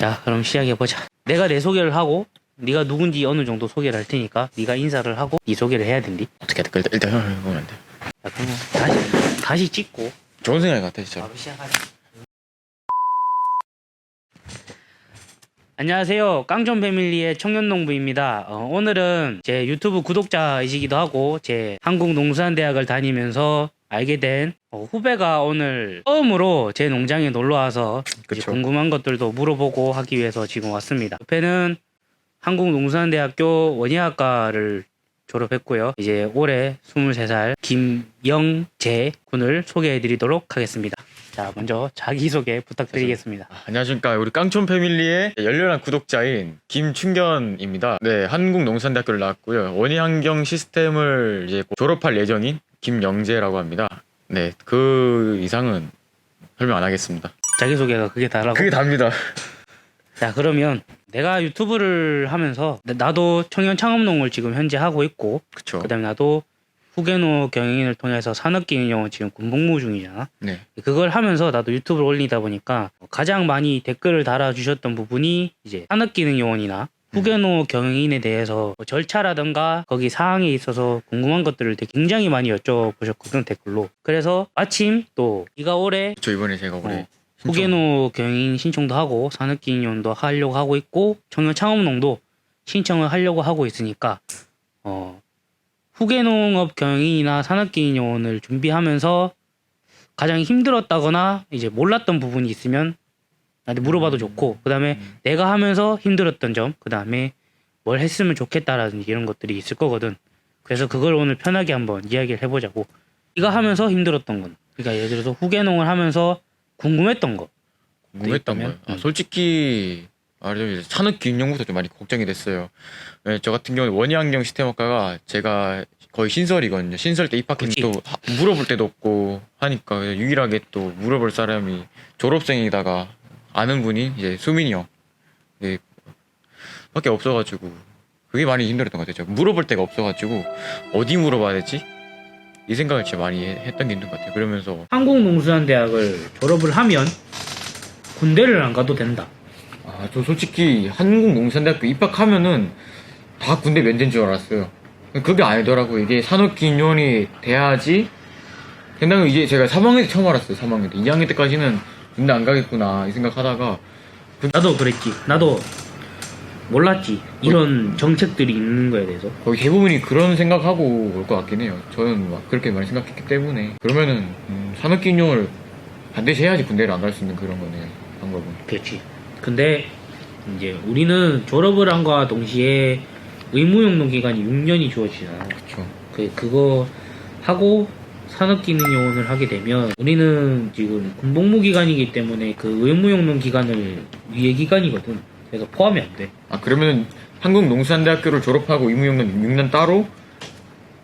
자, 그럼 시작해보자. 내가 내 소개를 하고 네가 누군지 어느 정도 소개를 할 테니까 네가 인사를 하고 네 소개를 해야 된디. 어떻게 해야 될까? 일단 형 해보면 안 돼. 자, 그럼 다시 찍고 좋은 생각 같아 진짜. 바로 시작하자. 안녕하세요. 깡촌 패밀리의 청년농부입니다. 오늘은 제 유튜브 구독자이시기도 하고 제 한국농수산대학을 다니면서 알게 된 후배가 오늘 처음으로 제 농장에 놀러와서 이제 궁금한 것들도 물어보고 하기 위해서 지금 왔습니다. 옆에는 한국농수산대학교 원예학과를 졸업했고요. 이제 올해 23살 김영재 군을 소개해드리도록 하겠습니다. 자, 먼저 자기소개 부탁드리겠습니다. 안녕하십니까. 우리 깡촌 패밀리의 열렬한 구독자인 김충견입니다. 네, 한국농수산대학교를 나왔고요. 원예환경 시스템을 이제 졸업할 예정인 김영재라고 합니다. 네, 그 이상은 설명 안 하겠습니다. 자기소개가 그게 다라고? 그게 답니다. 자, 그러면 내가 유튜브를 하면서 나도 청년 창업농을 지금 현재 하고 있고, 그쵸. 그 다음에 나도 후계노 경영인을 통해서 산업기능용을 지금 군복무 중이잖아. 네. 그걸 하면서 나도 유튜브를 올리다 보니까 가장 많이 댓글을 달아주셨던 부분이 이제 산업기능요원이나 후계노 경영인에 대해서 절차라든가 거기 사항에 있어서 궁금한 것들을 되게 굉장히 많이 여쭤보셨거든, 댓글로. 그래서 마침 또 네가 올해 저 이번에 제가 올해 후계노 경영인 신청도 하고 산업기능요원도 하려고 하고 있고 청년 창업농도 신청을 하려고 하고 있으니까 후계농업 경영인이나 산업기능요원을 준비하면서 가장 힘들었다거나 이제 몰랐던 부분이 있으면 나한테 물어봐도 좋고, 그 다음에 내가 하면서 힘들었던 점, 그 다음에 뭘 했으면 좋겠다라든지 이런 것들이 있을 거거든. 그래서 그걸 오늘 편하게 한번 이야기를 해보자고. 네가 하면서 힘들었던 건, 그러니까 예를 들어서 후계농을 하면서 궁금했던 거. 궁금했던 거예요. 솔직히 말하자면 산업기능연구소 좀 많이 걱정이 됐어요. 네, 저 같은 경우는 원예환경 시스템학과가 제가 거의 신설이거든요. 신설 때 입학했는데 또 물어볼 데도 없고 하니까 유일하게 또 물어볼 사람이 졸업생이다가 아는 분이 이제 수민이 형 밖에 없어가지고 그게 많이 힘들었던 것 같아요. 물어볼 데가 없어가지고 어디 물어봐야 되지? 이 생각을 진짜 많이 했던 게 있는 것 같아요. 그러면서 한국농수산대학을 졸업을 하면 군대를 안 가도 된다. 저 솔직히 한국농수산대학교 입학하면은 다 군대 면제인 줄 알았어요. 그게 아니더라고요. 이게 산업기능요원이 돼야지 된다면 이제 제가 3학년 때 처음 알았어요. 3학년 때. 2학년 때까지는 군대 안 가겠구나 이 생각하다가 나도 그랬지. 나도 몰랐지. 이런 정책들이 있는 거에 대해서. 거의 대부분이 그런 생각하고 올 것 같긴 해요. 저는 막 그렇게 많이 생각했기 때문에. 그러면은 산업기능요원을 반드시 해야지 군대를 안 갈 수 있는 그런 거네요. 방법은. 그렇지. 근데 이제 우리는 졸업을 한과 동시에 의무용농 기간이 6년이 주어지잖아. 그쵸. 그거 하고 산업기능요원을 하게 되면 우리는 지금 군복무 기간이기 때문에 그 의무용농 기간을 위에 기간이거든. 그래서 포함이 안 돼. 그러면은 한국농수산대학교를 졸업하고 의무용농 6년 따로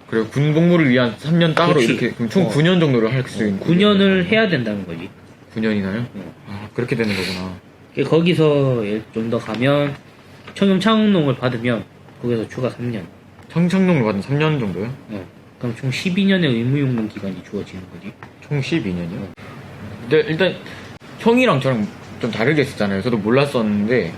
그리고 군복무를 위한 3년 따로 그렇지. 이렇게 그럼 총 9년 정도를 할 수 있는 9년을 해야 된다는 거지. 9년이나요? 그렇게 되는 거구나. 거기서 좀 더 가면 청년 창업농을 받으면 거기서 추가 3년. 청창농을 받은 3년 정도요? 그럼 총 12년의 의무용농 기간이 주어지는 거지. 총 12년이요? 근데 일단 형이랑 저랑 좀 다르게 했었잖아요. 저도 몰랐었는데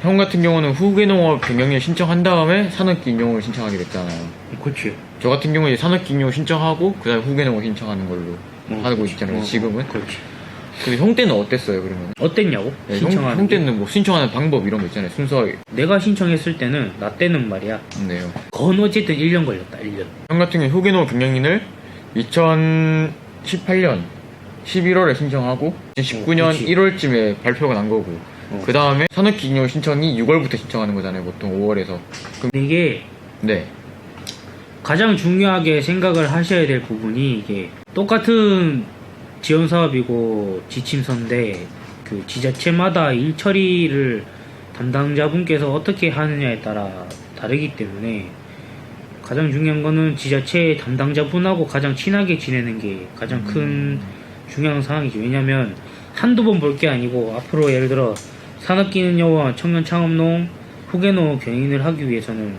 형 같은 경우는 후계농업 경영인 신청한 다음에 산업기능용을 신청하게 됐잖아요. 그렇지. 저 같은 경우는 산업기능용 신청하고 그 다음에 후계농업 신청하는 걸로 하고 있잖아요. 지금은. 그렇지. 근데 형 때는 어땠어요, 그러면? 어땠냐고? 네, 신청하는 형 때는 뭐 신청하는 방법 이런 거 있잖아요. 순서하게. 내가 신청했을 때는 나 때는 말이야. 네요. 건 어쨌든 1년 걸렸다. 1년. 형 같은 경우 후계농업 경영인을 2018년 11월에 신청하고 2019년 그치. 1월쯤에 발표가 난 거고 그 다음에 산업기능용 신청이 6월부터 신청하는 거잖아요. 보통 5월에서. 근데 이게 네. 가장 중요하게 생각을 하셔야 될 부분이 이게 똑같은 지원 사업이고 지침서인데 그 지자체마다 일 처리를 담당자분께서 어떻게 하느냐에 따라 다르기 때문에 가장 중요한 거는 지자체 담당자분하고 가장 친하게 지내는 게 가장 큰 중요한 사항이죠. 왜냐면 한두 번 볼 게 아니고 앞으로 예를 들어 산업기능요원, 청년창업농, 후계노 경영인을 하기 위해서는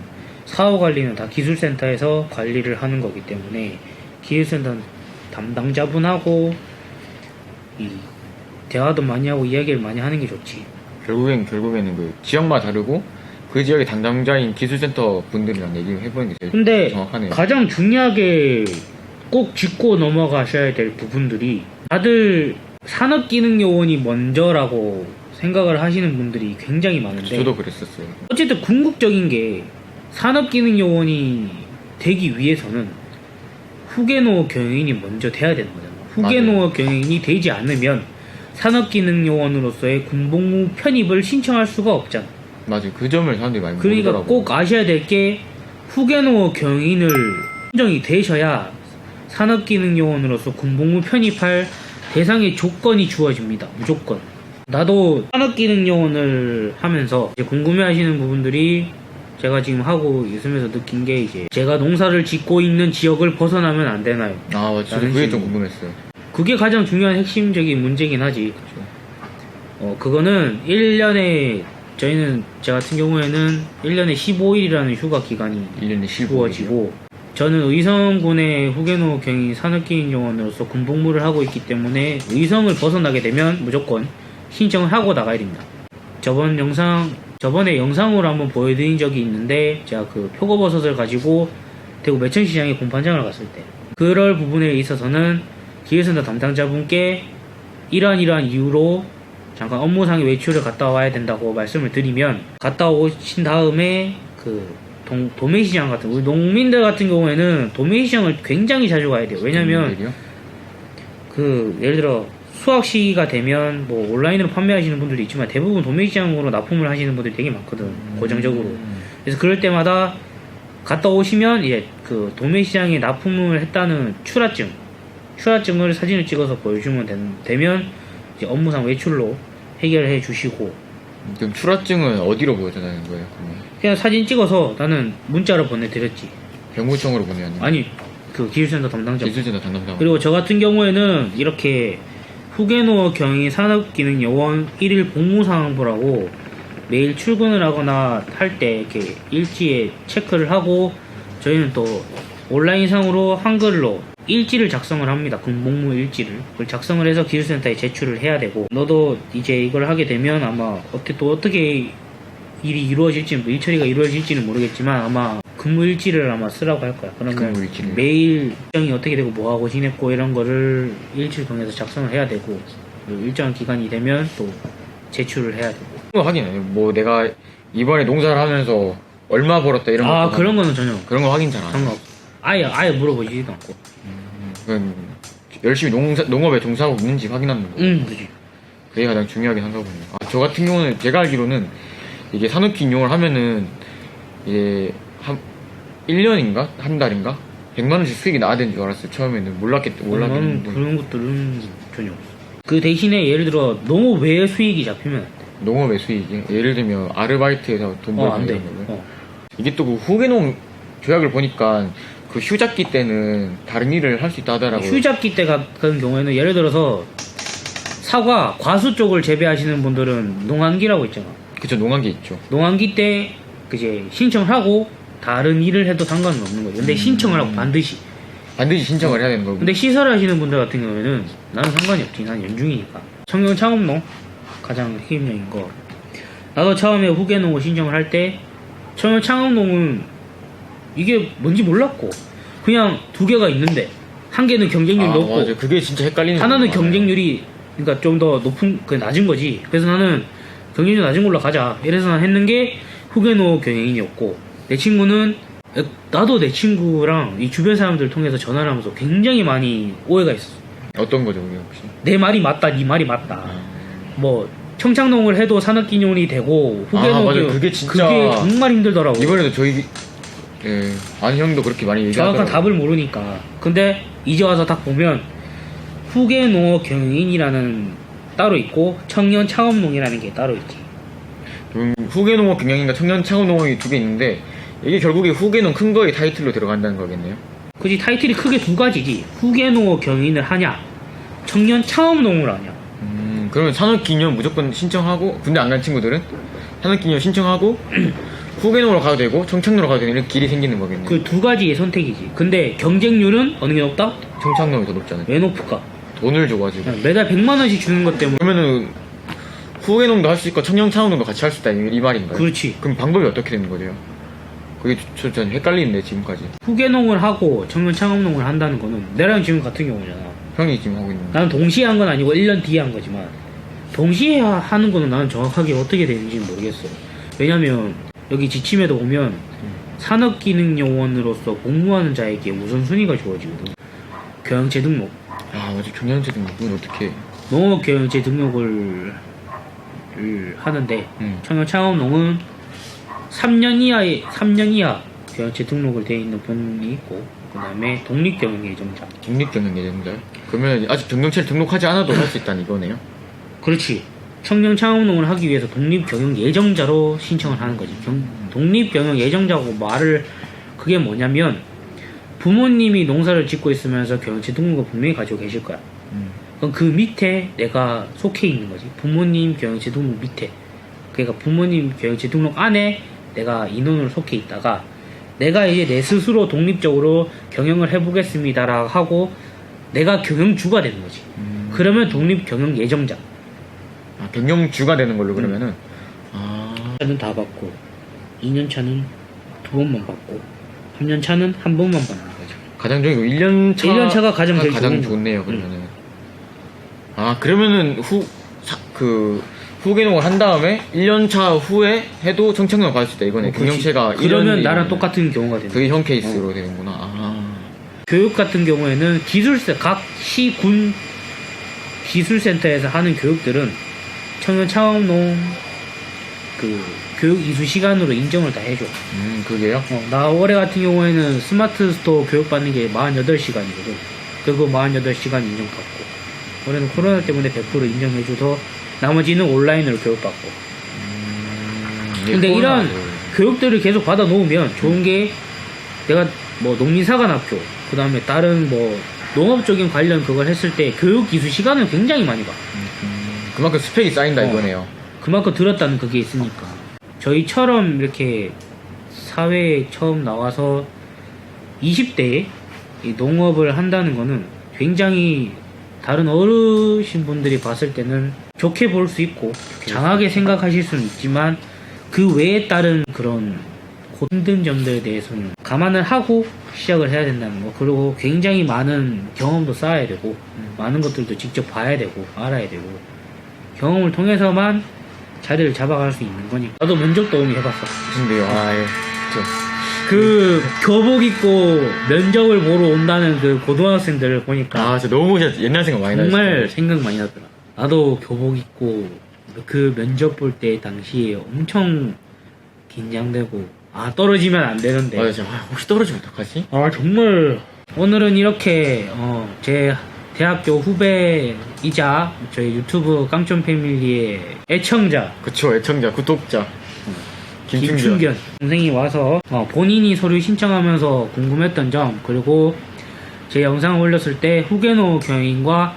사업관리는 다 기술센터에서 관리를 하는 거기 때문에 기술센터 담당자분하고 대화도 많이 하고 이야기를 많이 하는 게 좋지. 결국에는 그 지역마다 다르고 그 지역의 담당자인 기술센터 분들이랑 얘기를 해보는 게 제일 근데 정확하네요. 가장 중요하게 꼭 짚고 넘어가셔야 될 부분들이 다들 산업기능요원이 먼저라고 생각을 하시는 분들이 굉장히 많은데 저도 그랬었어요. 어쨌든 궁극적인 게 산업기능요원이 되기 위해서는 후계노 경영인이 먼저 돼야 되는 거잖아. 후계노 맞아요. 경영인이 되지 않으면 산업기능요원으로서의 군복무 편입을 신청할 수가 없잖아. 맞아요. 그 점을 사람들이 많이 그러니까 모르더라고요. 꼭 아셔야 될 게 후계노 경영인을 선정이 되셔야 산업기능요원으로서 군복무 편입할 대상의 조건이 주어집니다. 무조건. 나도 산업기능요원을 하면서 이제 궁금해하시는 부분들이 제가 지금 하고 있으면서 느낀 게 이제 제가 농사를 짓고 있는 지역을 벗어나면 안 되나요? 아, 맞죠. 저도 라는 그게 좀 질문. 궁금했어요. 그게 가장 중요한 핵심적인 문제긴 하지. 그거는 1년에 저희는 제 같은 경우에는 1년에 15일이라는 휴가 기간이 1년에 15일이요. 주어지고 저는 의성군의 후계노 경인 산업기능요원으로서 군복무를 하고 있기 때문에 의성을 벗어나게 되면 무조건 신청을 하고 나가야 됩니다. 저번에 영상으로 한번 보여드린 적이 있는데 제가 그 표고버섯을 가지고 대구 매천시장에 공판장을 갔을 때 그럴 부분에 있어서는 기획센터 담당자분께 이러한 이유로 잠깐 업무상의 외출을 갔다 와야 된다고 말씀을 드리면 갔다 오신 다음에 그 도매시장 같은 우리 농민들 같은 경우에는 도매시장을 굉장히 자주 가야 돼요. 왜냐면 일이요? 그 예를 들어 수확 시기가 되면 뭐 온라인으로 판매하시는 분들도 있지만 대부분 도매시장으로 납품을 하시는 분들이 되게 많거든. 고정적으로. 그래서 그럴 때마다 갔다 오시면 이제 그 도매시장에 납품을 했다는 출하증을 사진을 찍어서 보여주면 되면 이제 업무상 외출로 해결해 주시고. 그럼 출하증은 어디로 보여주는 거예요? 그러면? 그냥 사진 찍어서 나는 문자로 보내드렸지. 병무청으로 보내야 하는 아니 그 기술센터 담당자. 기술센터 담당자. 그리고 저 같은 경우에는 이렇게 후계노 경인 산업기능요원 1일 복무상황부라고 매일 출근을 하거나 할 때 이렇게 일지에 체크를 하고 저희는 또 온라인상으로 한글로 일지를 작성을 합니다. 군복무 일지를. 그걸 작성을 해서 기술센터에 제출을 해야 되고 너도 이제 이걸 하게 되면 아마 어떻게 일이 이루어질지 일 처리가 이루어질지는 모르겠지만 아마 근무 일지를 아마 쓰라고 할 거야. 그러면 근무 일지를. 매일 일정이 어떻게 되고 뭐 하고 지냈고 이런 거를 일지를 통해서 작성을 해야 되고 그리고 일정한 기간이 되면 또 제출을 해야 되고. 그거 확인해요. 뭐 내가 이번에 농사를 하면서 얼마 벌었다 이런 거. 그런 거는 전혀 그런 거 확인 잘 안 해요. 상관없어. 아예 물어보지도 않고. 그건 열심히 농업에 종사하고 있는지 확인하는 거. 그지. 그게 가장 중요하긴 한가 보네요. 저 같은 경우는 제가 알기로는 이게 산업기 인용을 하면은 이게 한 1년인가? 한 달인가? 100만원씩 수익이 나야 되는 줄 알았어요. 처음에는 나는 몰랐는데. 그런 것들은 전혀 없어. 그 대신에 예를 들어 너무 외 수익이 잡히면 안 돼. 농업의 수익이 예를 들면 아르바이트에서 돈 벌고 안 돼. 이런 거는 이게 또 그 후계농 조약을 보니까 그 휴작기 때는 다른 일을 할 수 있다 하더라고요. 휴작기 때 같은 경우에는 예를 들어서 사과, 과수 쪽을 재배하시는 분들은 농한기라고 있잖아. 그쵸, 농한기 있죠. 농한기 때 이제 신청하고 다른 일을 해도 상관은 없는 거죠. 근데 신청을 하고 반드시. 반드시 신청을 해야 되는 거고. 근데 시설을 하시는 분들 같은 경우에는 나는 상관이 없지. 난 연중이니까. 청년 창업농 가장 핵심적인 거. 나도 처음에 후계농을 신청을 할 때 청년 창업농은 이게 뭔지 몰랐고 그냥 두 개가 있는데 한 개는 경쟁률이 높고 맞아. 그게 진짜 헷갈리는 하나는 거구나. 경쟁률이 그러니까 좀 더 높은 그 낮은 거지. 그래서 나는 경쟁률 낮은 걸로 가자. 이래서 난 했는 게 후계노 경영인이었고 내 친구는 나도 내 친구랑 이 주변 사람들 통해서 전화를 하면서 굉장히 많이 오해가 있었어. 어떤 거죠, 그게 혹시? 내 말이 맞다, 네 말이 맞다. 뭐 청창농을 해도 산업기념이 되고 후계노 맞아. 그게 진짜 그게 정말 힘들더라고. 이번에도 저희 아는 형도 그렇게 많이 얘기하더라고요. 정확한 답을 모르니까. 근데 이제 와서 딱 보면 후계농어 경영인이라는 따로 있고 청년 창업농이라는 게 따로 있지. 후계농업 경영인과 청년 창업농업이 두 개 있는데 이게 결국에 후계농 큰 거의 타이틀로 들어간다는 거겠네요. 그지. 타이틀이 크게 두 가지지. 후계농어 경영인을 하냐 청년 창업농을 하냐. 그러면 산업기념 무조건 신청하고 군대 안 간 친구들은 산업기념 신청하고 후계농으로 가도 되고 청창로로 가도 되는 이런 길이 생기는 거겠네요. 그 두 가지의 선택이지. 근데 경쟁률은 어느 게 높다? 청창로이 더 높잖아요. 왜 높을까? 돈을 줘가지고. 매달 100만 원씩 주는 것 때문에. 그러면은 후계농도 할 수 있고 청년창업농도 같이 할 수 있다 이 말인가요? 그렇지. 그럼 방법이 어떻게 되는 거죠? 그게 전 헷갈리는데 지금까지. 후계농을 하고 청년 창업농을 한다는 거는 내랑 지금 같은 경우잖아. 형이 지금 하고 있는. 나는 동시에 한 건 아니고 1년 뒤에 한 거지만 동시에 하는 거는 나는 정확하게 어떻게 되는지 모르겠어. 왜냐면 여기 지침에도 보면 산업기능요원으로서 복무하는 자에게 우선순위가 주어지거든. 교양제 등록. 아 맞아 경영제 등록은 어떻게? 농업 교양제 등록을 하는데 청년 창업농은 3년 이하 교양제 등록을 돼 있는 분이 있고 그 다음에 독립경영 예정자. 독립경영 예정자요? 그러면 아직 경영체를 등록하지 않아도 할 수 있다는 이거네요? 그렇지. 청년 창업농을 하기 위해서 독립경영 예정자로 신청을 하는 거지. 독립경영 예정자고 말을 그게 뭐냐면 부모님이 농사를 짓고 있으면서 경영체 등록을 분명히 가지고 계실 거야. 그럼 그 밑에 내가 속해 있는 거지. 부모님 경영체 등록 밑에. 그러니까 부모님 경영체 등록 안에 내가 인원으로 속해 있다가 내가 이제 내 스스로 독립적으로 경영을 해보겠습니다라고 하고 내가 경영주가 되는 거지. 그러면 독립경영 예정자. 아, 경영주가 되는 걸로 그러면은. 차는 다 받고 2년 차는 2번만 받고 3년 차는 1번만 받는 거죠. 가장 좋은 거 1년 차. 1년 차가 가장 제일 가장 좋은 좋네요 그러면은. 아 그러면은 후계농을 한 다음에 1년 차 후에 해도 청창농 받을 수 있다 이거네. 경영체가 그러면 나랑 똑같은 경우가 되는 그게 형 케이스로 되는구나. 아. 교육 같은 경우에는 각 시, 군 기술센터에서 하는 교육들은 청년 창업농 그 교육 이수 시간으로 인정을 다 해줘. 그게요? 나 올해 같은 경우에는 스마트 스토어 교육받는 게 48시간이거든. 그거 48시간 인정받고. 올해는 코로나 때문에 100% 인정해줘서 나머지는 온라인으로 교육받고. 근데 이런 교육들을 계속 받아 놓으면 좋은 게 내가 뭐 농민사관학교, 그 다음에 다른 뭐 농업적인 관련 그걸 했을 때 교육 기술 시간을 굉장히 많이 봐. 그만큼 스펙이 쌓인다 이거네요. 그만큼 들었다는 그게 있으니까. 저희처럼 이렇게 사회에 처음 나와서 20대에 이 농업을 한다는 거는 굉장히 다른 어르신분들이 봤을 때는 좋게 볼 수 있고 장하게 생각하실 수는 있지만 그 외에 다른 그런 힘든 점들에 대해서는 감안을 하고 시작을 해야 된다는 거. 그리고 굉장히 많은 경험도 쌓아야 되고 많은 것들도 직접 봐야 되고 알아야 되고 경험을 통해서만 자리를 잡아갈 수 있는 거니까. 나도 면접도 오늘 해봤어. 근데요, 그 교복 입고 면접을 보러 온다는 그 고등학생들을 보니까 진짜 너무 옛날 생각 많이 나요. 정말 생각 많이 나더라. 나도 교복 입고 그 면접 볼 때 당시에 엄청 긴장되고 떨어지면 안 되는데 맞아. 혹시 떨어지면 어떡하지? 정말 오늘은 이렇게 제 대학교 후배이자 저희 유튜브 깡촌 패밀리의 애청자 그쵸, 애청자, 구독자 김충견 동생이 와서 본인이 서류 신청하면서 궁금했던 점, 그리고 제 영상을 올렸을 때 후계노 경영인과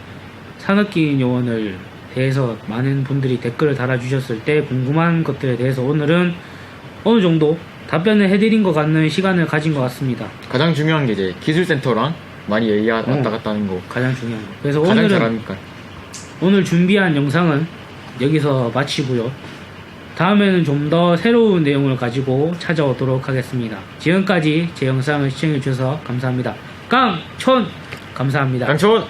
산업기능 요원을 대해서 많은 분들이 댓글을 달아주셨을 때 궁금한 것들에 대해서 오늘은 어느 정도 답변을 해드린 것 같는 시간을 가진 것 같습니다. 가장 중요한 게 이제 기술센터랑 많이 왔다 갔다 하는 거 가장 중요한 거. 그래서 가장 잘하니까. 오늘 준비한 영상은 여기서 마치고요. 다음에는 좀 더 새로운 내용을 가지고 찾아오도록 하겠습니다. 지금까지 제 영상을 시청해주셔서 감사합니다. 깡촌! 감사합니다. 강촌!